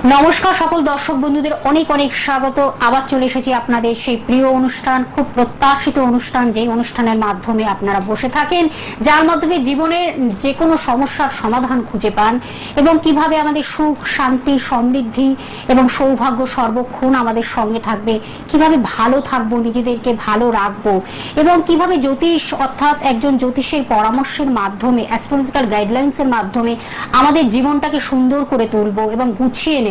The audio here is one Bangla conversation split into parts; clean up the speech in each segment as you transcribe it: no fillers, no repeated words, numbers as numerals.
নমস্কার সকল দর্শক বন্ধুদের অনেক অনেক স্বাগত। আবার চলে এসেছি আপনাদের সেই প্রিয় অনুষ্ঠান, খুব প্রত্যাশিত অনুষ্ঠান, যে অনুষ্ঠানের মাধ্যমে আপনারা বসে থাকেন, যার মাধ্যমে জীবনের যে কোনো সমস্যার সমাধান খুঁজে পান এবং কিভাবে আমাদের সুখ, শান্তি, সমৃদ্ধি এবং সৌভাগ্য সর্বক্ষণ আমাদের সঙ্গে থাকবে, কিভাবে ভালো থাকবো, নিজেদেরকে ভালো রাখবো এবং কিভাবে জ্যোতিষ অর্থাৎ একজন জ্যোতিষের পরামর্শের মাধ্যমে, অ্যাস্ট্রোলজিক্যাল গাইডলাইন্সের মাধ্যমে আমাদের জীবনটাকে সুন্দর করে তুলবো এবং গুছিয়ে নেব,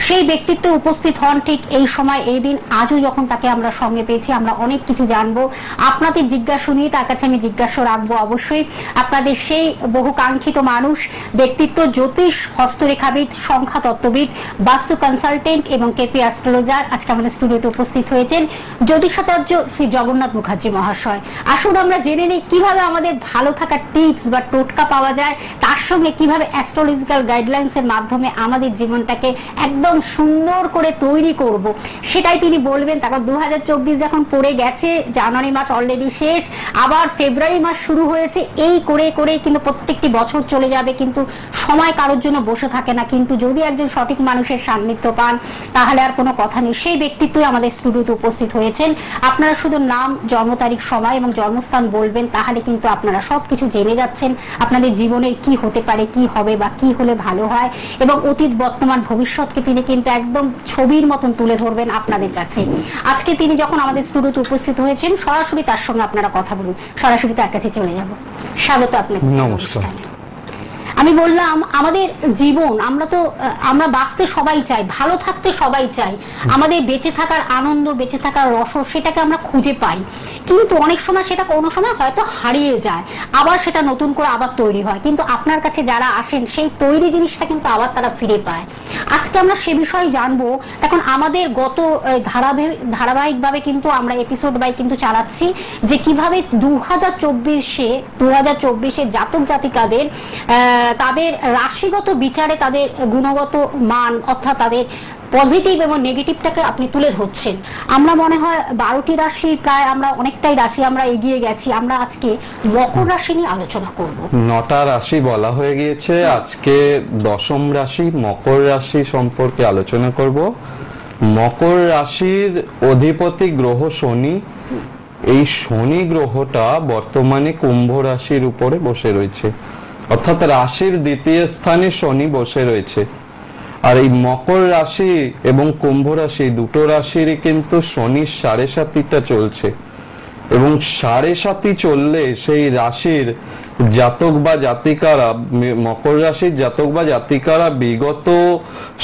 সেই ব্যক্তিত্ব উপস্থিত হন ঠিক এই সময়, এই দিন। আজও যখন তাকে আমরা সঙ্গে পেয়েছি, আমরা অনেক কিছু জানবো। আপনাদের জিজ্ঞাসা নিয়ে তার কাছে আমি জিজ্ঞাসা রাখবো অবশ্যই। আপনাদের সেই বহু কাঙ্ক্ষিত মানুষ, ব্যক্তিত্ব, জ্যোতিষ, হস্তরেখাবিদ, সংখ্যা তত্ত্ববিদ, বাস্তু কনসালটেন্ট এবং কেপি অ্যাস্ট্রোলজার আজকে আমাদের স্টুডিওতে উপস্থিত হয়েছেন জ্যোতিষাচার্য শ্রী জগন্নাথ মুখার্জি মহাশয়। আসুন আমরা জেনে নিই কিভাবে আমাদের ভালো থাকার টিপস বা টোটকা পাওয়া যায়, তার সঙ্গে কিভাবে অ্যাস্ট্রোলজিক্যাল গাইডলাইন্সের মাধ্যমে আমাদের জীবনটাকে একদম সুন্দর করে তৈরি করব, সেটাই তিনি বলবেন। তারপর 2024 যখন পড়ে গেছে, জানুয়ারি মাস অলরেডি শেষ, আবার ফেব্রুয়ারি মাস শুরু হয়েছে, এই করে করে কিন্তু প্রত্যেকটি বছর চলে যাবে, কিন্তু সময় কারোর জন্য বসে থাকে না। কিন্তু যদি একজন সঠিক মানুষের সান্নিধ্য পান তাহলে আর কোনো কথা নেই। সেই ব্যক্তিত্বই আমাদের স্টুডিওতে উপস্থিত হয়েছেন। আপনারা শুধু নাম, জন্ম তারিখ, সময় এবং জন্মস্থান বলবেন, তাহলে কিন্তু আপনারা সব কিছু জেনে যাচ্ছেন আপনাদের জীবনের কি হতে পারে, কি হবে বা কি হলে ভালো হয়, এবং অতীত, বর্তমান, ভবিষ্যৎকে তিনি কিন্তু একদম ছবির মতন তুলে ধরবেন আপনাদের কাছে। আজকে তিনি যখন আমাদের স্টুডিওতে উপস্থিত হয়েছেন, সরাসরি তার সঙ্গে আপনারা কথা বলুন, সরাসরি তার কাছে চলে যাব। স্বাগত আপনাকে। নমস্কার। আমি বললাম, আমাদের জীবন, আমরা বাঁচতে সবাই চাই, ভালো থাকতে সবাই চাই, আমাদের বেঁচে থাকার আনন্দ, বেঁচে থাকার রস, সেটাকে আমরা খুঁজে পাই, কিন্তু অনেক সময় সেটা কোনো সময় হয়তো হারিয়ে যায়, আবার সেটা নতুন করে আবার তৈরি হয়। কিন্তু আপনার কাছে যারা আসেন, সেই তৈরি জিনিসটা কিন্তু আবার তারা ফিরে পায়। আজকে আমরা সে বিষয়ে জানবো। তখন আমাদের গত ধারাবাহিকভাবে কিন্তু আমরা এপিসোড বাই কিন্তু চালাচ্ছি যে কিভাবে 2024-এ জাতক জাতিকাদের তাদের রাশিগত বিচারে তাদের গুণগত মান, অর্থাৎ তাদের পজিটিভ এবং নেগেটিভটাকে আপনি তুলে ধরছেন। আমরা মনে হয় 12টি রাশি, প্রায় আমরা অনেকটাই রাশি আমরা এগিয়ে গেছি। আমরা আজকে মকর রাশি নিয়ে আলোচনা করব। 9টা রাশি বলা হয়ে গিয়েছে, আজকে 10ম রাশি মকর রাশি সম্পর্কে আলোচনা করব। মকর রাশির অধিপতি গ্রহ শনি। এই শনি গ্রহটা বর্তমানে কুম্ভ রাশির উপরে বসে রয়েছে, অর্থাৎ রাশির দ্বিতীয় স্থানে শনি বসে রয়েছে। আর এই মকর রাশি এবং কুম্ভ রাশি দুটো রাশিরই কিন্তু শনির 7.5টা চলছে, এবং 7.5 চললে সেই রাশির জাতক বা জাতিকারা, মকর রাশির জাতক বা জাতিকারা বিগত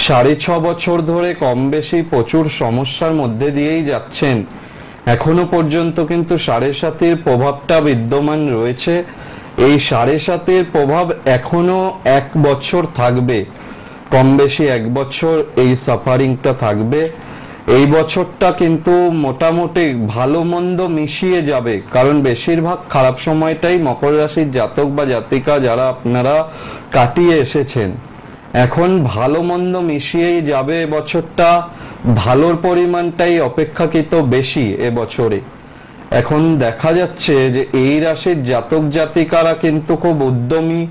6.5 বছর ধরে কম বেশি প্রচুর সমস্যার মধ্যে দিয়েই যাচ্ছেন। এখনো পর্যন্ত কিন্তু 7.5-এর প্রভাবটা বিদ্যমান রয়েছে। এই 7.5-এর প্রভাব এখনো 1 বছর থাকবে, কম বেশি 1 বছর এই সাফারিংটা থাকবে। এই বছরটা কিন্তু মোটামুটি ভালো মন্দ মিশিয়ে যাবে, কারণ বেশিরভাগ খারাপ সময়টাই মকর রাশির জাতক বা জাতিকা যারা আপনারা কাটিয়ে এসেছেন, এখন ভালো মন্দ মিশিয়েই যাবে। বছরটা ভালোর পরিমাণটাই অপেক্ষাকৃত বেশি এবছরে। এখন দেখা যাচ্ছে যে এই রাশির জাতক জাতিকারা কিন্তু খুব উদ্যমী,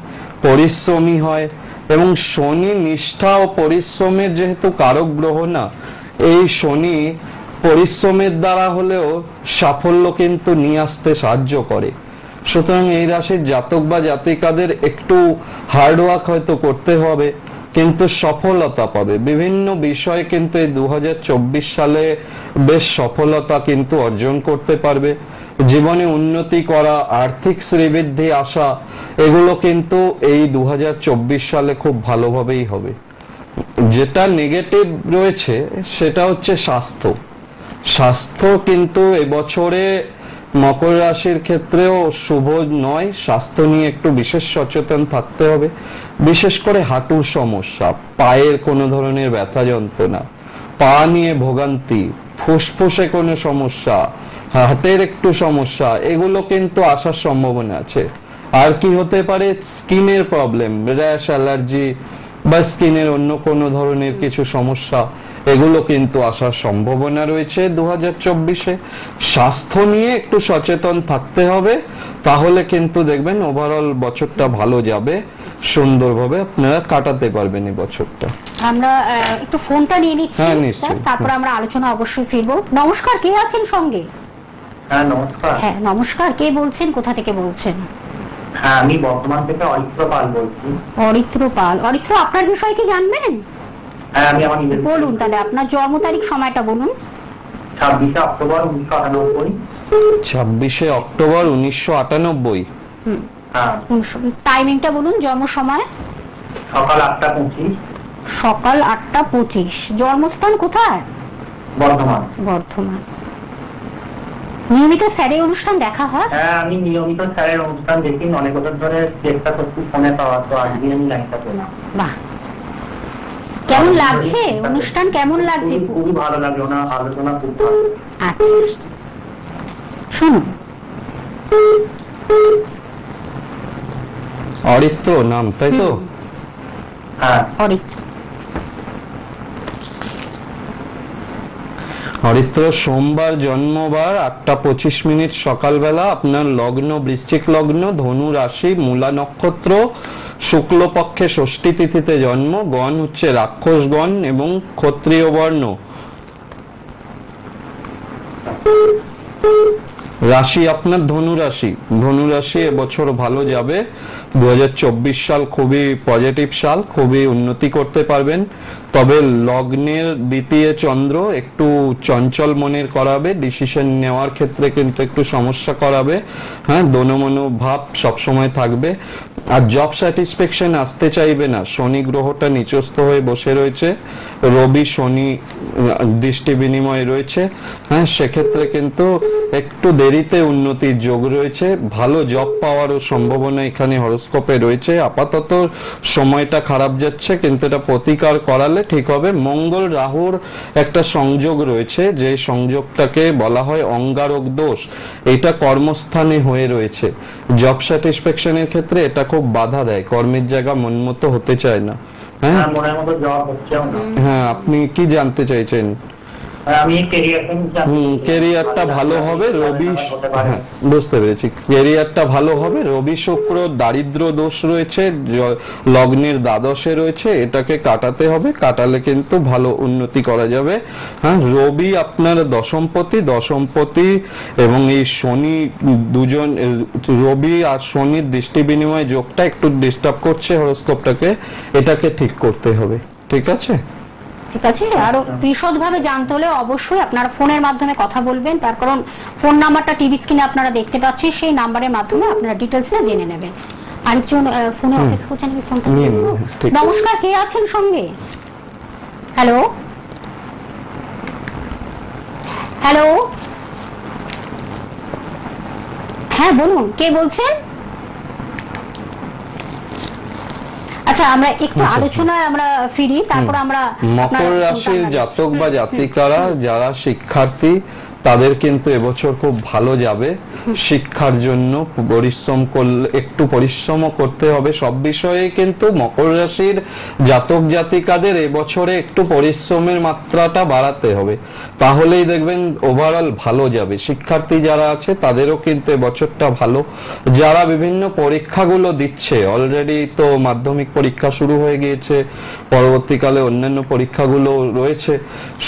পরিশ্রমী হয়, এবং শনি নিষ্ঠা ও পরিশ্রমের যেহেতু কারক গ্রহ না, এই শনি পরিশ্রমের দ্বারা হলেও সাফল্য কিন্তু নিয়ে আসতে সাহায্য করে। সুতরাং এই রাশির জাতক বা জাতিকাদের একটু হার্ডওয়ার্ক হয়তো করতে হবে, কিন্তু সফলতা পাবে। বিভিন্ন বিষয়ে কিন্তু এই 2024 সালে বেশ সফলতা কিন্তু অর্জন করতে পারবে। জীবনে উন্নতি করা, আর্থিক শ্রীবৃদ্ধি আসা, এগুলো কিন্তু এই 2024 সালে খুব ভালোভাবেই হবে। যেটা নেগেটিভ রয়েছে সেটা হচ্ছে স্বাস্থ্য কিন্তু এবছরে মকর রাশির ক্ষেত্রেও শুভ নয়। স্বাস্থ্য নিয়ে একটু বিশেষ সচেতন থাকতে হবে, বিশেষ করে হাঁটুর সমস্যা, পায়ের কোনো ধরনের ব্যথা যন্ত্রণা, পা নিয়ে ভোগান্তি, ফুসফুসে কোনো সমস্যা, হার্টের একটু সমস্যা, এগুলো কিন্তু আসার সম্ভাবনা আছে। আর কি হতে পারে, স্কিনের প্রবলেম, র্যাশ, অ্যালার্জি বা স্কিনের অন্য কোনো ধরনের কিছু সমস্যা, এগুলো কিন্তু আসার সম্ভাবনা রয়েছে 2024-এ। স্বাস্থ্য নিয়ে একটু সচেতন থাকতে হবে, তাহলে কিন্তু দেখবেন ওভারঅল বছরটা ভালো যাবে। সুন্দরভাবে আপনারা কাটাতে পারবেন এই বছরটা। আমরা একটু ফোনটা নিয়ে নিচ্ছি, হ্যাঁ, নিশ্চয়ই। তারপর আমরা আলোচনা অবশ্যই ফিরবো। নমস্কার, কে আছেন সঙ্গে? হ্যাঁ নমস্কার। হ্যাঁ নমস্কার, কে বলছেন, কোথা থেকে বলছেন? হ্যাঁ আমি বর্তমান থেকে অরিত্র পাল বলছি। অরিত্র পাল। অরিত্র, আপনার বিষয় কি জানবেন? হ্যাঁ আমি আমার নিজের বলুন তাহলে, আপনার জন্ম তারিখ, সময়টা বলুন। 26 অক্টোবর 1998। 26 অক্টোবর 1998। হ্যাঁ টাইমিংটা বলুন, জন্ম সময়। সকাল 8:25। সকাল 8:25। জন্মস্থান কোথায়? বর্ধমান। বর্ধমান। নিয়মিত স্যারের অনুষ্ঠান দেখা হয়? হ্যাঁ আমি নিয়মিত স্যারের অনুষ্ঠান দেখি, অনেক বছর ধরে চেষ্টা করছি ফোনে পাওয়া, তো আজকে আমি লাইনটা পেলাম। বাহ, কেমন লাগছে অনুষ্ঠান, কেমন লাগছে? খুবই ভালো লাগে, ওনার আলোচনা খুব ভালো। আচ্ছা শুনুন। অরিত্র নাম, তাই তো? হ্যাঁ অরিত্র। অরিত্র সোমবার জন্মবার 8:25 সকালবেলা। আপনার লগ্ন বৃশ্চিক লগ্ন, ধনু রাশি, মূলা নক্ষত্র, শুক্লপক্ষে ষষ্ঠী তিথিতে জন্ম। গণ হচ্ছে রাক্ষসগণ এবং ক্ষত্রিয় বর্ণ। রাশি আপনার ধনু রাশি। ধনু রাশি এবছর ভালো যাবে। 2024 সাল খুবই পজিটিভ সাল, খুবই উন্নতি করতে পারবেন। তবে লগ্নের দ্বিতীয় চন্দ্র একটু চঞ্চল মনের করাবে, ডিসিশন নেওয়ার ক্ষেত্রে কিন্তু একটু সমস্যা করাবে। হ্যাঁ, দোনোমনো ভাব সবসময় থাকবে। আর জব স্যাটিসফ্যাকশন আসতে চাইবে না। শনি গ্রহটা নিচস্থ হয়ে বসে রয়েছে, রবি শনি দৃষ্টি বিনিময় রয়েছে। হ্যাঁ, সেক্ষেত্রে কিন্তু একটু দেরিতে উন্নতির যোগ রয়েছে। ভালো জব পাওয়ারও সম্ভাবনা এখানে হরোস্কোপে রয়েছে। আপাতত সময়টা খারাপ যাচ্ছে, কিন্তু এটা প্রতিকার করালে ঠিক হবে। মঙ্গল রাহুর একটা সংযোগ রয়েছে, যে সংযোগটাকে বলা হয় অঙ্গারক দোষ। এটা কর্মস্থানে হয়ে রয়েছে। জব স্যাটিসফ্যাকশনের ক্ষেত্রে এটা খুব বাধা দেয়, কর্মের জায়গা মনমতো হতে চায় না। হ্যাঁ, মনের মতো জব হচ্ছে না। হ্যাঁ, আপনি কি জানতে চাইছেন? আমি ক্যারিয়ারটা ভালো হবে। রবি, হ্যাঁ বুঝতে পেরেছি, ক্যারিয়ারটা ভালো হবে। রবি শুক্র দারিদ্র দোষ রয়েছে, লগ্নের দ্বাদশে রয়েছে, এটাকে কাটাতে হবে। কাটালে কিন্তু ভালো উন্নতি করা যাবে। হ্যাঁ, রবি আপনার দশমপতি এবং এই শনি দুজন, রবি আর শনির দৃষ্টি বিনিময় যোগটা একটু ডিস্টার্ব করছে হরোস্কোপটাকে, এটাকে ঠিক করতে হবে। ঠিক আছে? ঠিক আছে। আরো বিশদভাবে জানতে হলে অবশ্যই আপনারা ফোনের মাধ্যমে কথা বলবেন, তার কারণ ফোন নাম্বারটা টিভি স্ক্রিনে আপনারা দেখতে পাচ্ছেন, সেই নাম্বারের মাধ্যমে আপনারা ডিটেইলসটা জেনে নেবেন। আরেকজন ফোনে অপেক্ষা করছেন, আমি ফোনটা নিয়ে নেব। নমস্কার, কে আছেন সঙ্গে? হ্যালো হ্যালো, হ্যাঁ বলুন, কে বলছেন? আচ্ছা, আমরা একটু আলোচনায় আমরা ফিরি, তারপর আমরা মকর রাশির জাতক বা জাতিকারা যারা শিক্ষার্থী, তাদের কিন্তু এবছর খুব ভালো যাবে। শিক্ষার জন্য পরিশ্রম করলে, একটু পরিশ্রমও করতে হবে সব বিষয়ে, কিন্তু মকর রাশির জাতক জাতিকাদের এবছরে একটু পরিশ্রমের মাত্রাটা বাড়াতে হবে, তাহলেই দেখবেন ওভারঅল ভালো যাবে। শিক্ষার্থী যারা আছে তাদেরও কিন্তু এবছরটা ভালো। যারা বিভিন্ন পরীক্ষাগুলো দিচ্ছে, অলরেডি তো মাধ্যমিক পরীক্ষা শুরু হয়ে গিয়েছে, পরবর্তীকালে অন্যান্য পরীক্ষাগুলো রয়েছে,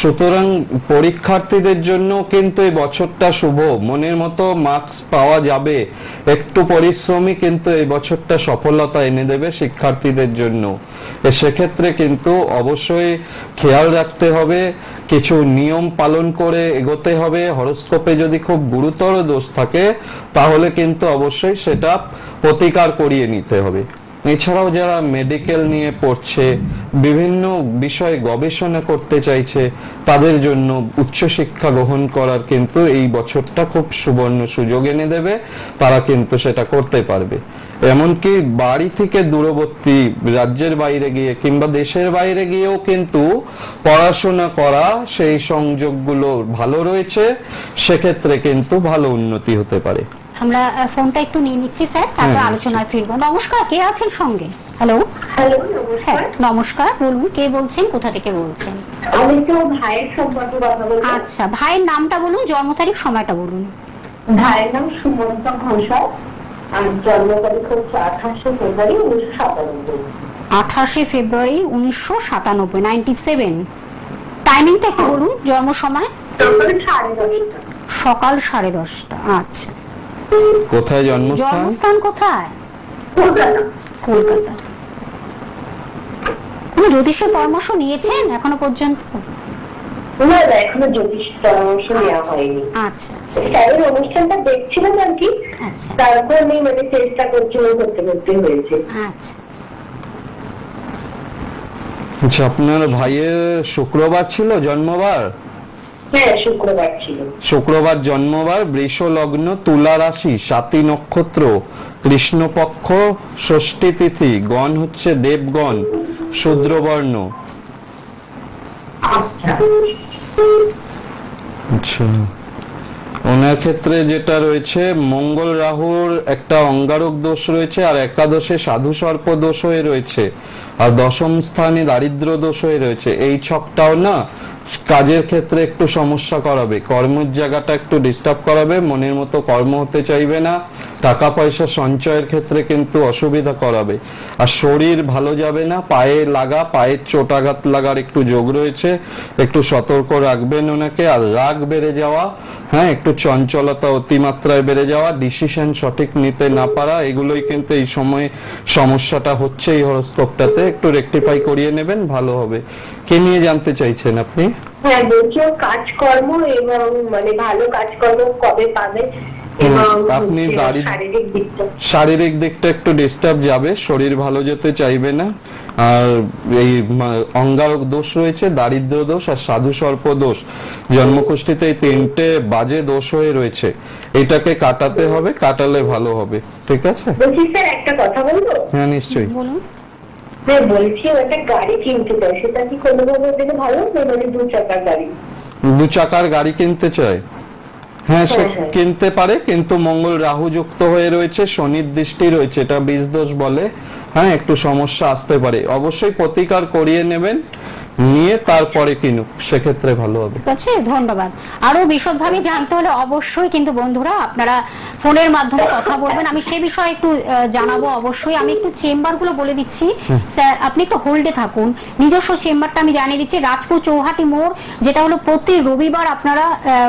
সুতরাং পরীক্ষার্থীদের জন্য কিন্তু এই বছরটা শুভ। মনের মতো মার্কস পাওয়া যাবে, একটু পরিশ্রমী কিন্তু এই বছরটা সফলতা এনে দেবে শিক্ষার্থীদের জন্য। সেক্ষেত্রে কিন্তু অবশ্যই খেয়াল রাখতে হবে, কিছু নিয়ম পালন করে এগোতে হবে। হরোস্কোপে যদি খুব গুরুতর দোষ থাকে তাহলে কিন্তু অবশ্যই সেটা প্রতিকার করিয়ে নিতে হবে। এছাড়াও যারা মেডিকেল নিয়ে পড়ছে, বিভিন্ন বিষয়ে গবেষণা করতে চাইছে, তাদের জন্য উচ্চশিক্ষা গ্রহণ করার কিন্তু এই বছরটা খুব সুবর্ণ সুযোগ এনে দেবে। তারা কিন্তু সেটা করতে পারবে। এমনকি বাড়ি থেকে দূরবর্তী রাজ্যের বাইরে গিয়ে কিংবা দেশের বাইরে গিয়েও কিন্তু পড়াশোনা করা, সেই সংযোগগুলো ভালো রয়েছে। সেক্ষেত্রে কিন্তু ভালো উন্নতি হতে পারে। আমরা ফোনটা একটু নিয়ে নিচ্ছি স্যার, তারপর আলোচনায় ফিরবো। নমস্কার, কে আছেন সঙ্গে? হ্যালো হ্যালো, নমস্কার। নমস্কার, বলুন কে বলছেন, কোথা থেকে বলছেন? আমি তো ভাইয়ের সম্পর্কে কথা বলবো। আচ্ছা, ভাইয়ের নামটা বলুন, জন্ম তারিখ, সময়টা বলুন। ভাইয়ের নাম সুমন্ত ঘোষাল। আর জন্ম তারিখ হচ্ছে 28শে ফেব্রুয়ারি 1997। 28 ফেব্রুয়ারি 1997, 97। টাইমিংটা একটু বলুন, জন্ম সময়? সকাল 10:30। আচ্ছা, কোথায় জন্মস্থান? জন্মস্থান কোথায়? কলকাতা। কলকাতা। কোন জ্যোতিষের পরামর্শ নিয়েছেন এখনো পর্যন্ত? না, এখনো জ্যোতিষ পরামর্শ নেওয়া হয়নি। আচ্ছা আচ্ছা স্যারের অনুষ্ঠানটা দেখছিলাম আর কি, আচ্ছা তারপর আমি মানে চেষ্টা করছিলাম, করতে করতে হয়েছে। আচ্ছা। আচ্ছা, আপনার ভাইয়ের শুক্রবার ছিল জন্মবার? হ্যাঁ, শুক্রবার ছিল। শুক্রবার জন্মবার, বৃষ লগ্ন, তুলা রাশি, 7 নক্ষত্র, কৃষ্ণপক্ষ, ষষ্ঠী তিথি, গণ হচ্ছে দেবগণ, শূদ্রবর্ণ। আচ্ছা, আচ্ছা, ওনার ক্ষেত্রে যেটা রয়েছে, মঙ্গল রাহুর একটা অঙ্গারক দোষ রয়েছে, আর একাদশে সাধু সর্প দোষ হয়ে রয়েছে, আর দশম স্থানে দারিদ্র দোষ হয়ে রয়েছে। এই ছকটাও না কাজের ক্ষেত্রে একটু সমস্যা করাবে, কর্মের জায়গাটা একটু ডিস্টার্ব করাবে, মনের মতো কর্ম হতে চাইবে না, টাকা পয়সা সঞ্চয়ের ক্ষেত্রে কিন্তু অসুবিধা করাবে, আর শরীর ভালো যাবে না, পায়ে লাগা, পায়ের চোটাঘাত লাগার একটু যোগ রয়েছে, একটু সতর্ক রাখবেন ওনাকে। আর রাগ বেড়ে যাওয়া, হ্যাঁ, একটু চঞ্চলতা অতিমাত্রায় বেড়ে যাওয়া, ডিসিশন সঠিক নিতে না পারা, এগুলোই কিন্তু এই সময় সমস্যাটা হচ্ছে। এই হরস্কোপটাতে একটু রেকটিফাই করিয়ে নেবেন, ভালো হবে। কে নিয়ে জানতে চাইছেন আপনি? হ্যাঁ বলছি, কাজকর্ম এবং মানে ভালো কাজকর্ম কবে পাবে, এবং আপনি শারীরিক দিকটা। শারীরিক দিকটা একটু ডিস্টার্ব যাবে, শরীর ভালো যেতে চাইবে না, আর এই অঙ্গারক দোষ রয়েছে, দারিদ্র দোষ আর সাধু সর্প দোষ, জন্মকুষ্ঠিতে এই 3টে বাজে দোষ হয়ে রয়েছে। এটাকে কাটাতে হবে, কাটালে ভালো হবে। ঠিক আছে? বলছি স্যার, একটা কথা বলবো? হ্যাঁ, নিশ্চয়ই। বলুন। হ্যাঁ বলছি, একটা গাড়ি কিনতে চাই, সেটা কি কোনোভাবে দিলে ভালো হবে? মানে 2 চাকার গাড়ি। 2 চাকার গাড়ি কিনতে চায়? হ্যাঁ, সে হ্যাঁ। কিনতে পারে, কিন্তু মঙ্গল রাহু যুক্ত হয়ে রয়েছে, শনির দৃষ্টি রয়েছে, এটা বীজ দোষ বলে। হ্যাঁ, একটু সমস্যা আসতে পারে, অবশ্যই প্রতিকার করিয়ে নেবেন, নিয়ে তারপরে কিনুক, সেক্ষেত্রে ভালো হবে। ঠিক আছে, ধন্যবাদ। আরো বিশদভাবে জানতে হলে অবশ্যই কিন্তু বন্ধুরা আপনারা ফোনের মাধ্যমে কথা বলবেন, আমি সে বিষয়ে একটু জানাবো অবশ্যই। আমি একটু চেম্বারগুলো বলে দিচ্ছি স্যার, আপনি একটু হোল্ডে থাকুন। নিজস্ব চেম্বারটা আমি জানিয়ে দিচ্ছি, রাজপুর চৌহাটি মোড়, যেটা হলো প্রতি রবিবার আপনারা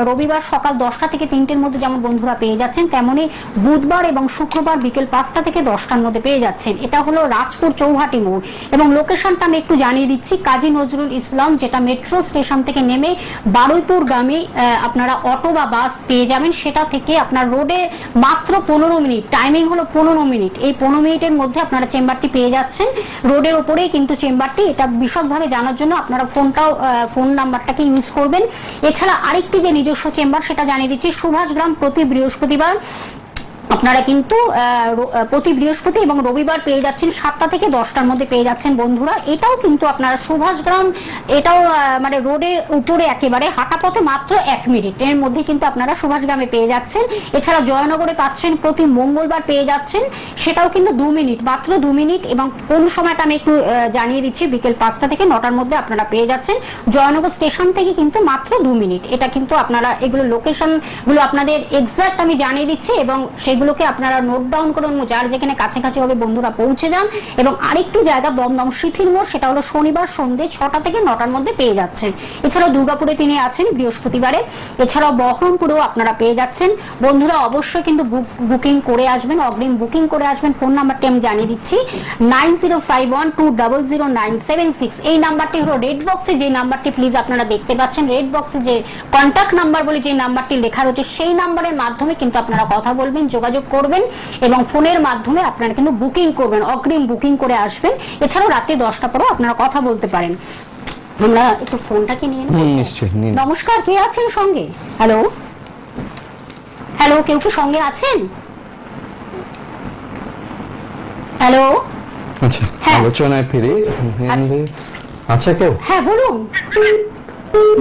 রবিবার সকাল 10টা থেকে 3টের মধ্যে যেমন বন্ধুরা পেয়ে যাচ্ছেন, তেমনি বুধবার এবং শুক্রবার বিকেল 5টা থেকে 10টার মধ্যে পেয়ে যাচ্ছেন। এটা হলো রাজপুর চৌহাটি মোড়, এবং লোকেশনটা আমি একটু জানিয়ে দিচ্ছি, কাজী নজরুল ইসলাম, যেটা মেট্রো স্টেশন থেকে নেমে বারুইপুর গামী আপনারা অটো বা বাস পেয়ে যাবেন, সেটা থেকে আপনার রোডে মাত্র 15 মিনিট, টাইমিং হলো 15 মিনিট, এই 15 মিনিটের মধ্যে আপনারা চেম্বারটি পেয়ে যাচ্ছেন, রোডের ওপরেই কিন্তু চেম্বারটি। এটা বিশদভাবে জানার জন্য আপনারা ফোন নাম্বারটাকে ইউজ করবেন। এছাড়া আরেকটি যে নিজস্ব চেম্বার সেটা জানিয়ে দিচ্ছি, সুভাষগ্রাম, প্রতি বৃহস্পতিবার আপনারা কিন্তু প্রতি বৃহস্পতি এবং রবিবার পেয়ে যাচ্ছেন 7টা থেকে 10টার মধ্যে পেয়ে যাচ্ছেন বন্ধুরা। এটাও কিন্তু আপনারা সুভাষগ্রাম, এটাও মানে রোডের উপরে একেবারে হাঁটা পথে মাত্র 1 মিনিটের মধ্যে কিন্তু আপনারা সুভাষগ্রামে পেয়ে যাচ্ছেন। এছাড়া জয়নগরে পাচ্ছেন প্রতি মঙ্গলবার পেয়ে যাচ্ছেন, সেটাও কিন্তু 2 মিনিট, মাত্র 2 মিনিট, এবং কোন সময়টা আমি একটু জানিয়ে দিচ্ছি, বিকেল 5টা থেকে 9টার মধ্যে আপনারা পেয়ে যাচ্ছেন জয়নগর স্টেশন থেকে কিন্তু মাত্র 2 মিনিট। এটা কিন্তু আপনারা এগুলো লোকেশনগুলো আপনাদের এক্সাক্ট আমি জানিয়ে দিচ্ছি, এবং সেগুলোকে আপনারা নোট ডাউন করুন, যার যেখানে কাছাকাছি হবে বন্ধুরা পৌঁছে যান। এবং আরেকটি জায়গা দমদম শিথিল মোড়, সেটা হলো শনিবার সন্ধ্যে 6টা থেকে 9টার মধ্যে পেয়ে যাচ্ছেন। এছাড়াও দুর্গাপুরে তিনি আছেন বৃহস্পতিবারে, এছাড়াও বহরমপুরেও আপনারা পেয়ে যাচ্ছেন। বন্ধুরা অবশ্যই কিন্তু বুকিং করে আসবেন, অগ্রিম বুকিং করে আসবেন। ফোন নাম্বারটি আমি জানিয়ে দিচ্ছি, 9051200976। এই নাম্বারটি হলো রেড বক্সে যে নাম্বারটি প্লিজ আপনারা দেখতে পাচ্ছেন, রেড বক্সে যে কন্ট্যাক্ট নাম্বার বলে যে নাম্বারটি লেখা রয়েছে, সেই নাম্বারের মাধ্যমে কিন্তু আপনারা কথা বলবেন, যোগাযোগ করবেন, এবং ফোনের মাধ্যমে আপনারা কিন্তু বুকিং করবেন, অগ্রিম বুকিং করে আসবেন। এছাড়াও রাতে 10টা পরেও আপনারা কথা বলতে পারেন। আমরা একটু ফোনটাকে নিয়ে নেব। নমস্কার, কে আছেন সঙ্গে? হ্যালো হ্যালো, কেউ কি সঙ্গে আছেন? হ্যালো, আচ্ছা, হ্যাঁ। আলোচনায় ফিরি। আচ্ছা, কেউ? হ্যাঁ বলুন।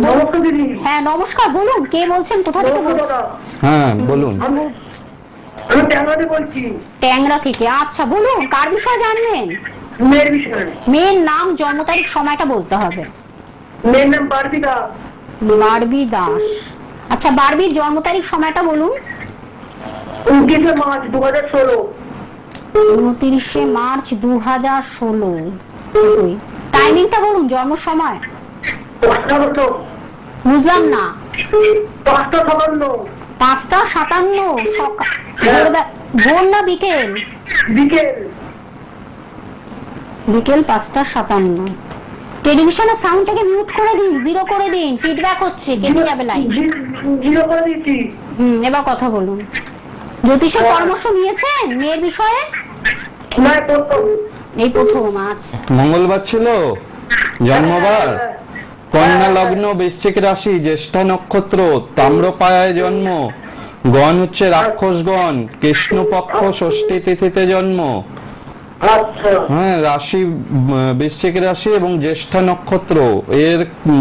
নমস্কার দিদি। হ্যাঁ নমস্কার, বলুন কে বলছেন, কোথা থেকে বলছেন? হ্যাঁ বলুন। আমি ট্যাংরা বলছি। ট্যাংরা থেকে, আচ্ছা বলুন, কার বিষয়ে জানবেন? মেয়ের বিষয়ে। মেয়ের নাম, জন্ম তারিখ, সময়টা বলতে হবে। মেয়ের নাম বারবি দাস। বারবি দাস। আচ্ছা, বারবির জন্ম তারিখ, সময়টা বলুন। 29 মার্চ 2016। 29 মার্চ 2016। টাইমিংটা বলুন, জন্ম সময়। বুঝলাম না। 5:57 সকাল, ভোর না বিকেল? বিকেল 5:57। টেলিভিশনের সাউন্ডটাকে মিউট করে দিন, জিরো করে দিন, ফিডব্যাক হচ্ছে, কেটে যাবে লাইন। জিরো করে দিচ্ছি। এবার কথা বলুন। জ্যোতিষের পরামর্শ নিয়েছেন মেয়ের বিষয়ে? না, প্রথম। এই প্রথম। আচ্ছা, মঙ্গলবার ছিল জন্মবার, কন্যা লগ্ন, বৃশ্চিক রাশি, জ্যেষ্ঠা নক্ষত্র, তাম্রপায়ায় জন্ম, গণ হচ্ছে রাক্ষসগণ, কৃষ্ণপক্ষ, ষষ্ঠী তিথিতে জন্ম। হ্যাঁ, রাশি বৃশ্চিক রাশি এবং জ্যেষ্ঠা নক্ষত্র। এর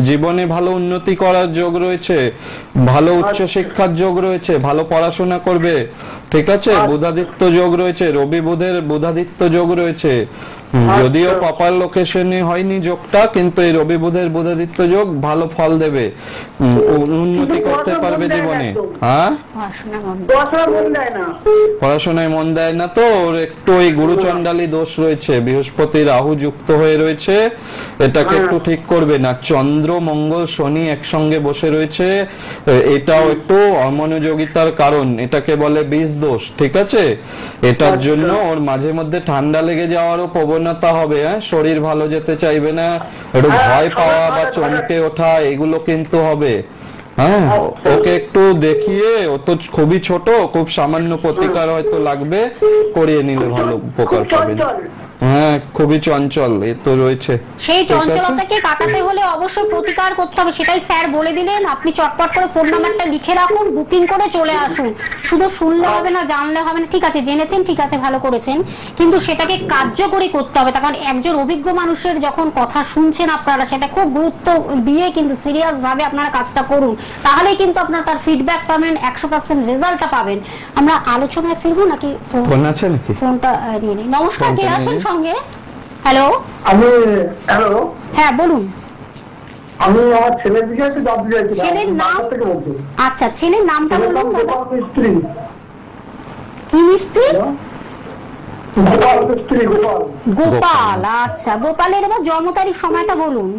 জীবনে ভালো উন্নতি করার যোগ রয়েছে, ভালো উচ্চ শিক্ষার যোগ রয়েছে, ভালো পড়াশোনা করবে, ঠিক আছে। বুধাদিত্য যোগ রয়েছে, রবি বুধের বুধাদিত্য যোগ রয়েছে। যদিও প্রপার লোকেশনে হয়নি যোগটা, কিন্তু এই রবি বুধের বুধাদিত্য যোগ ভালো ফল দেবে, উন্নতি করতে পারবে জীবনে। হ্যাঁ, পড়াশোনায় মন দেয় না তো, ওর একটু ওই গুরুচণ্ডালী দোষ রয়েছে, বৃহস্পতি রাহু যুক্ত হয়ে রয়েছে, এটাকে একটু ঠিক করবে না। চন্দ্র মঙ্গল শনি একসঙ্গে বসে রয়েছে, এটাও একটু অমনোযোগিতার কারণ, এটাকে বলে বীজ দোষ, ঠিক আছে। এটার জন্য ওর মাঝে মধ্যে ঠান্ডা লেগে যাওয়ারও প্রবণতা হবে। শরীর ভালো যেতে চাইবে না, একটু ভয় পাওয়া বা চমকে ওঠা এগুলো কিন্তু হবে। হ্যাঁ, ওকে একটু দেখিয়ে, ও তো খুবই ছোট, খুব সামান্য প্রতিকার হয়তো লাগবে, করিয়ে নিলে ভালো উপকার পাবে। হ্যাঁ, খুবই চঞ্চল এ তো রয়েছে। সেই চঞ্চলতাকে কাটাতে হলে অবশ্যই প্রতিকার করতে হবে, সেটাই স্যার বলে দিলেন। আপনি চটপট করে ফোন নাম্বারটা লিখে রাখুন, বুকিং করে চলে আসুন। শুধু শুনলে হবে না, জানলে হবে না। ঠিক আছে, জেনেছেন, ঠিক আছে, ভালো করেছেন, কিন্তু সেটাকে কার্যকরী করতে হবে। কারণ একজন অভিজ্ঞ মানুষের যখন কথা শুনছেন আপনারা, সেটা খুব গুরুত্ব দিয়ে কিন্তু সিরিয়াস ভাবে আপনারা কাজটা করুন, তাহলেই কিন্তু আপনারা তার ফিডব্যাক পাবেন, 100% রেজাল্টটা পাবেন। আমরা আলোচনায় ফিরবো নাকি? ফোন আছে নাকি? ফোনটা নিয়ে নিই। নমস্কার, কে আছেন সঙ্গে? হ্যালো। হ্যালো। হ্যাঁ, বলুন। আমি আমার ছেলের দিকে একটু জানতে চাইছিলাম। ছেলের নাম? আচ্ছা, ছেলের নামটা বলুন দাদা। কি মিস্ত্রি? গোপাল। আচ্ছা, গোপালের এবার জন্ম তারিখ সময়টা বলুন।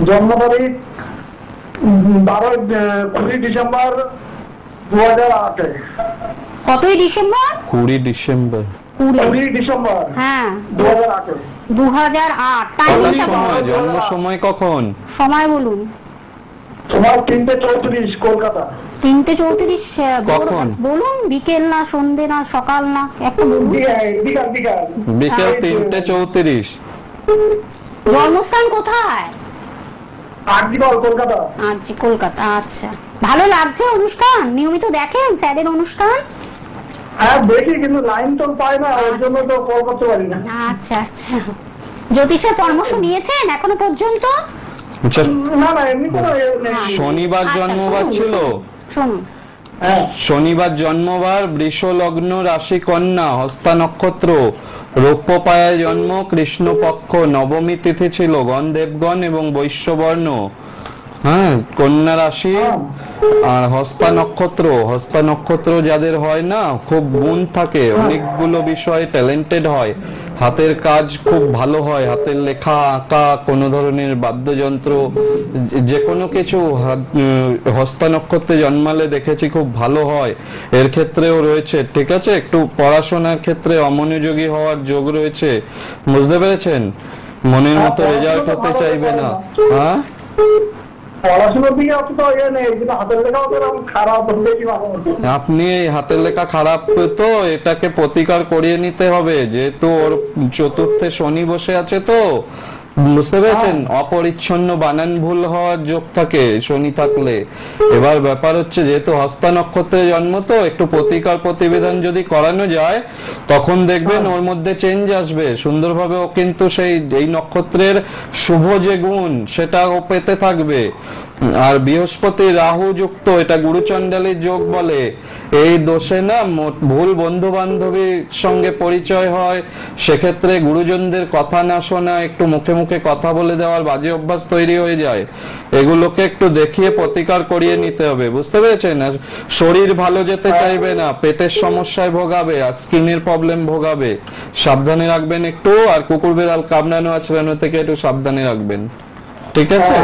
জন্ম তারিখ 20 ডিসেম্বর 2008। কতই ডিসেম্বর? 20 ডিসেম্বর। 20 ডিসেম্বর, হ্যাঁ, 2008। 2008। টাইমটা বলুন। জন্ম সময় কখন? সময় বলুন। তোমার 3:34 কলকাতা। 3:34 কখন? বলুন, বিকেল না সন্ধ্যে না সকাল না, একটা বলুন। বিকেল 3:34। জন্মস্থান কোথায়? আরজিকর, কলকাতা। আচ্ছা, কলকাতা। আচ্ছা, ভালো লাগছে অনুষ্ঠান? নিয়মিত দেখেন স্যারের অনুষ্ঠান? হ্যাঁ, দেখি, কিন্তু লাইন তো পাই না, ওর জন্য তো কল করতে পারি না। আচ্ছা আচ্ছা, জ্যোতিষের পরামর্শ নিয়েছেন এখনো পর্যন্ত? না না, এমনি কোনো শনিবার জন্মবার ছিল। শুনুন, শনিবার জন্মবার, বৃষ লগ্ন, রাশি কন্যা, হস্তা নক্ষত্র, রৌপ্যপায়ায় জন্ম, কৃষ্ণপক্ষ, নবমী তিথি ছিল, গণ দেবগণ এবং বৈশ্যবর্ণ। হ্যাঁ, কন্যা রাশি আর হস্তা নক্ষত্র। হস্তা নক্ষত্র যাদের হয় না, খুব গুণ থাকে, অনেকগুলো বিষয়ে ট্যালেন্টেড হয়, হাতের কাজ খুব ভালো হয়, হাতের লেখা আঁকা, কোনো ধরনের বাদ্যযন্ত্র, যে কোনো কিছু হস্তা নক্ষত্রে জন্মালে দেখেছি খুব ভালো হয়। এর ক্ষেত্রেও রয়েছে, ঠিক আছে। একটু পড়াশোনার ক্ষেত্রে অমনোযোগী হওয়ার যোগ রয়েছে, বুঝতে পেরেছেন। মনের মতো রেজাল্ট হতে চাইবে না। হ্যাঁ, পড়াশোনার দিকে অতটা ইয়ে নেই, কিন্তু হাতের লেখাও তো খারাপ হচ্ছে। আপনি হাতের লেখা খারাপ, তো এটাকে প্রতিকার করিয়ে নিতে হবে, যেহেতু ওর চতুর্থে শনি বসে আছে, তো বুঝতে পেরেছেন, অপরিচ্ছন্ন বানান ভুল হওয়ার যোগ থাকে শনি থাকলে। এবার ব্যাপার হচ্ছে, যেহেতু হস্তা নক্ষত্রে জন্ম, তো একটু প্রতিকার প্রতিবিধান যদি করানো যায়, তখন দেখবেন ওর মধ্যে চেঞ্জ আসবে সুন্দরভাবে। ও কিন্তু সেই এই নক্ষত্রের শুভ যে গুণ, সেটা ও পেতে থাকবে। আর বৃহস্পতি রাহু যুক্ত, এটা গুরুচণ্ডালীর যোগ বলে। এই দোষে না ভুল বন্ধু বান্ধবীর সঙ্গে পরিচয় হয়, সেক্ষেত্রে গুরুজনদের কথা না শোনা, একটু মুখে মুখে কথা বলে দেওয়ার বাজে অভ্যাস তৈরি হয়ে যায়। এগুলোকে একটু দেখিয়ে প্রতিকার করিয়ে নিতে হবে, বুঝতে পেরেছেন? আর শরীর ভালো যেতে চাইবে না, পেটের সমস্যায় ভোগাবে আর স্কিনের প্রবলেম ভোগাবে, সাবধানে রাখবেন একটু। আর কুকুর বিড়াল কামড়ানো আছড়ানো থেকে একটু সাবধানে রাখবেন, ঠিক আছে?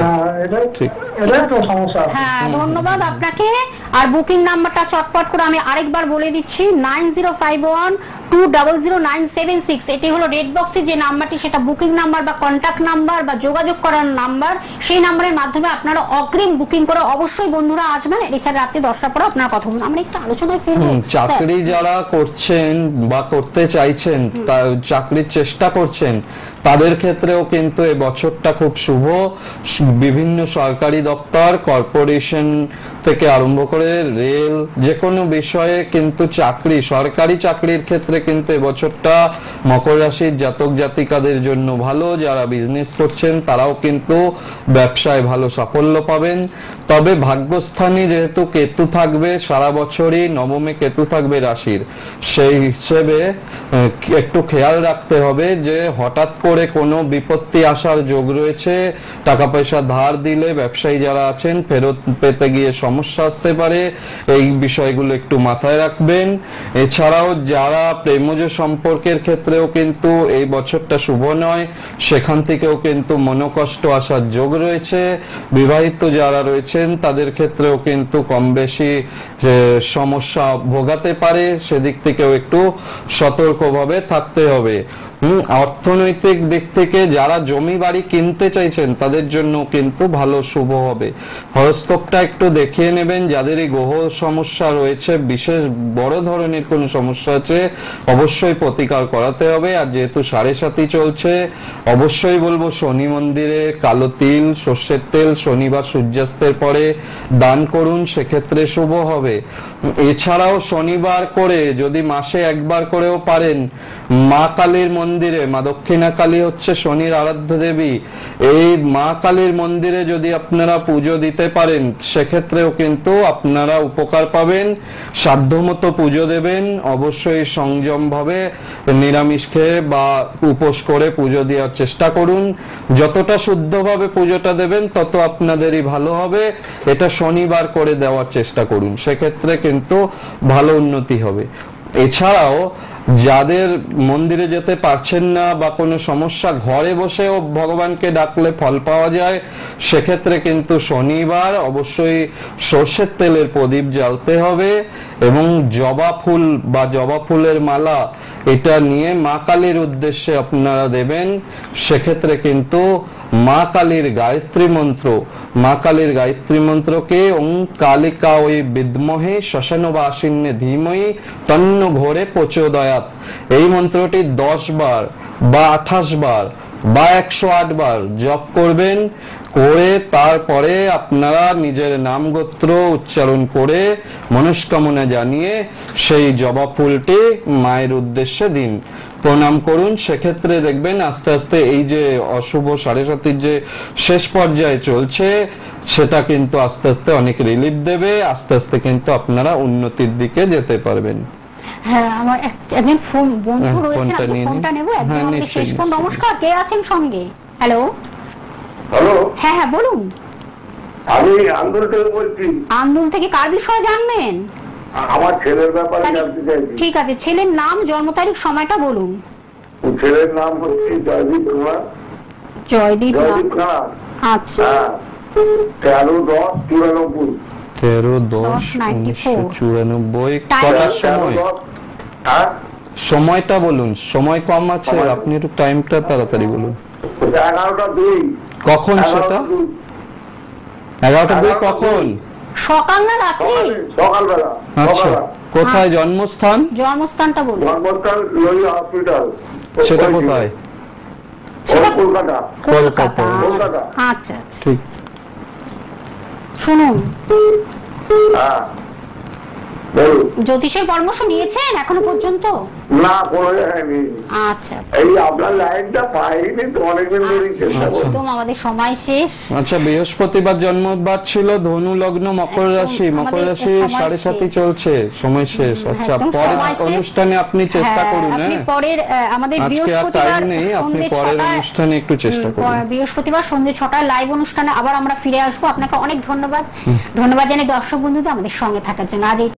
ঠিক। এটাই তো সমস্যা। হ্যাঁ, ধন্যবাদ আপনাকে। আর বুকিং নাম্বারটা চটপট করে আমি আরেকবার বলে দিচ্ছি, 9051200976। এটি হলো রেড বক্সে যে নাম্বারটি, সেটা বুকিং নাম্বার বা কন্ট্যাক্ট নাম্বার বা যোগাযোগ করার নাম্বার। সেই নাম্বারের মাধ্যমে আপনারা অগ্রিম বুকিং করে অবশ্যই বন্ধুরা আসবেন। এছাড়া রাত্রি 10টার পরে আপনারা কথা বলুন। আমরা একটু আলোচনায় ফিরবো। চাকরি যারা করছেন বা করতে চাইছেন, চাকরির চেষ্টা করছেন, তাদের ক্ষেত্রেও কিন্তু এই বছরটা খুব শুভ। বিভিন্ন সরকারি দপ্তর, কর্পোরেশন থেকে আরম্ভ করে রেল, যে কোনো বিষয়ে কিন্তু চাকরি, সরকারি চাকরির ক্ষেত্রে কিন্তু এই বছরটা মকর রাশির জাতক জাতিকাদের জন্য ভালো। যারা বিজনেস করছেন তারাও কিন্তু ব্যবসায় ভালো সাফল্য পাবেন। তবে ভাগ্যস্থানে যেহেতু কেতু থাকবে সারা বছরই, নবমে কেতু থাকবে রাশির, সেই হিসেবে একটু খেয়াল রাখতে হবে যে হঠাৎ করে কোনো বিপত্তি আসার যোগ রয়েছে। টাকা পয়সা ধার দিলে ব্যবসায়ী যারা আছেন ফেরত পেতে গিয়ে সমস্যা আসতে পারে, এই বিষয়গুলো একটু মাথায় রাখবেন। এছাড়াও যারা প্রেমজ সম্পর্কের ক্ষেত্রেও কিন্তু এই বছরটা শুভ নয়, সেখান থেকেও কিন্তু মনোকষ্ট আসার যোগ রয়েছে। বিবাহিত যারা রয়েছেন তাদের ক্ষেত্রেও কিন্তু কম বেশি সমস্যা ভোগাতে পারে, সেদিক থেকেও একটু সতর্কভাবে থাকতে হবে। অর্থনৈতিক দিক থেকে যারা জমি বাড়ি কিনতে চাইছেন তাদের জন্য কিন্তু ভালো শুভ হবে। হরোস্কোপটা একটু দেখিয়ে নেবেন। যাদের এই গ্রহ সমস্যা রয়েছে, বিশেষ বড় ধরনের কোনো সমস্যা আছে, অবশ্যই প্রতিকার করাতে হবে। আর যেহেতু 7.5 চলছে, অবশ্যই বলবো শনি মন্দিরে কালো তিল, সর্ষের তেল শনিবার সূর্যাস্তের পরে দান করুন, সেক্ষেত্রে শুভ হবে। এছাড়াও শনিবার করে যদি মাসে একবার করেও পারেন, মা কালীর মন্দিরে, মা দক্ষিণা কালী হচ্ছে শনির আরাধ্য দেবী, এই মা কালীর মন্দিরে যদি আপনারা পুজো দিতে পারেন, সেক্ষেত্রেও কিন্তু আপনারা উপকার পাবেন। সাধ্যমতো পুজো দেবেন, অবশ্যই সংযম ভাবে নিরামিষ খেয়ে বা উপোস করে পুজো দেওয়ার চেষ্টা করুন। যতটা শুদ্ধভাবে পুজোটা দেবেন তত আপনাদেরই ভালো হবে। এটা শনিবার করে দেওয়ার চেষ্টা করুন, সেক্ষেত্রে কিন্তু ভালো উন্নতি হবে। এছাড়াও যাদের মন্দিরে যেতে পারছেন না বা কোনো সমস্যা, ঘরে বসেও ভগবানকে ডাকলে ফল পাওয়া যায়, সেক্ষেত্রে কিন্তু শনিবার অবশ্যই সর্ষের তেলের প্রদীপ জ্বালতে হবে এবং জবা ফুল বা জবা ফুলের মালা এটা নিয়ে মা কালীর উদ্দেশ্যে আপনারা দেবেন। সেক্ষেত্রে কিন্তু মা কালীর গায়ত্রী মন্ত্র, মা কালীর গায়ত্রী মন্ত্রকে ওং কালিকা ওই বিদ্মহে শ্মশানবাসিন্যে ধীমহি তন্ন ঘোরে প্রচোদয়াৎ, এই মন্ত্রটি 10 বার বা 28 বার বা 108 বার জপ করবেন। করে তারপরে আপনারা নিজের নাম গোত্র উচ্চারণ করে মনস্কামনা জানিয়ে সেই জবা ফুলটি মায়ের উদ্দেশ্যে দিন, প্রণাম করুন। সেক্ষেত্রে দেখবেন আস্তে আস্তে এই যে অশুভ 7.5 যে শেষ পর্যায়ে চলছে, সেটা কিন্তু আস্তে আস্তে অনেক রিলিফ দেবে। আস্তে আস্তে কিন্তু আপনারা উন্নতির দিকে যেতে পারবেন। হ্যাঁ, আমার একজন ফোন বন্ধু রয়েছে, আপনি ফোনটা নেব একদম আমাদের শেষ ফোন। নমস্কার, কে আছেন সঙ্গে? হ্যালো হ্যালো, হ্যাঁ হ্যাঁ বলুন। আমি আন্দোল থেকে বলছি। আন্দুল থেকে কার বিষয়ে জানবেন? আমার ছেলের ব্যাপারে জানতে চাইছি। ঠিক আছে, ছেলের নাম, জন্ম তারিখ, সময়টা বলুন। ছেলের নাম হচ্ছে জয়দীপ কুমার। জয়দীপ কুমার। আচ্ছা, 13/10/94। 13/10/1994। কটার সময়? সময়টা বলুন, সময় কম আছে, আপনি একটু টাইমটা তাড়াতাড়ি বলুন। 11টা 2। কখন সেটা? 11টা 2 কখন? সকাল না রাত্রি? সকালবেলা। আচ্ছা, কোথায় জন্মস্থান? জন্মস্থানটা বলুন। জন্মস্থান লোহিয়া হসপিটাল। সেটা কোথায়? কলকাতা। কলকাতা। আচ্ছা আচ্ছা, ঠিক। শুনুন, হ্যাঁ, বলুন। জ্যোতিষের পরামর্শ নিয়েছেন এখনো পর্যন্ত? না, কোনো জায়গায় নেই। আচ্ছা আচ্ছা, এই আপনার লাইনটা পাইনি তো, অনেকদিন ধরেই চেষ্টা করছি। একদম আমাদের সময় শেষ। আচ্ছা, বৃহস্পতিবার জন্মবার ছিল, ধনু লগ্ন, মকর রাশি। মকর আমাদের রাশি সময় 7:30 শেষ। চলছে, সময় শেষ। আচ্ছা, একদম পরের সময় শেষ। অনুষ্ঠানে আপনি চেষ্টা হ্যাঁ, করুন। আপনি হ্যাঁ, পরের আমাদের আজকে আর বৃহস্পতিবার টাইম নেই, আপনি সন্ধ্যে পরের 6টায় অনুষ্ঠানে একটু চেষ্টা করুন। বৃহস্পতিবার সন্ধ্যে 6টায় লাইভ অনুষ্ঠানে আবার আমরা ফিরে আসবো। আপনাকে অনেক ধন্যবাদ জানাই দর্শক বন্ধুদের আমাদের সঙ্গে থাকার জন্য। আজ এই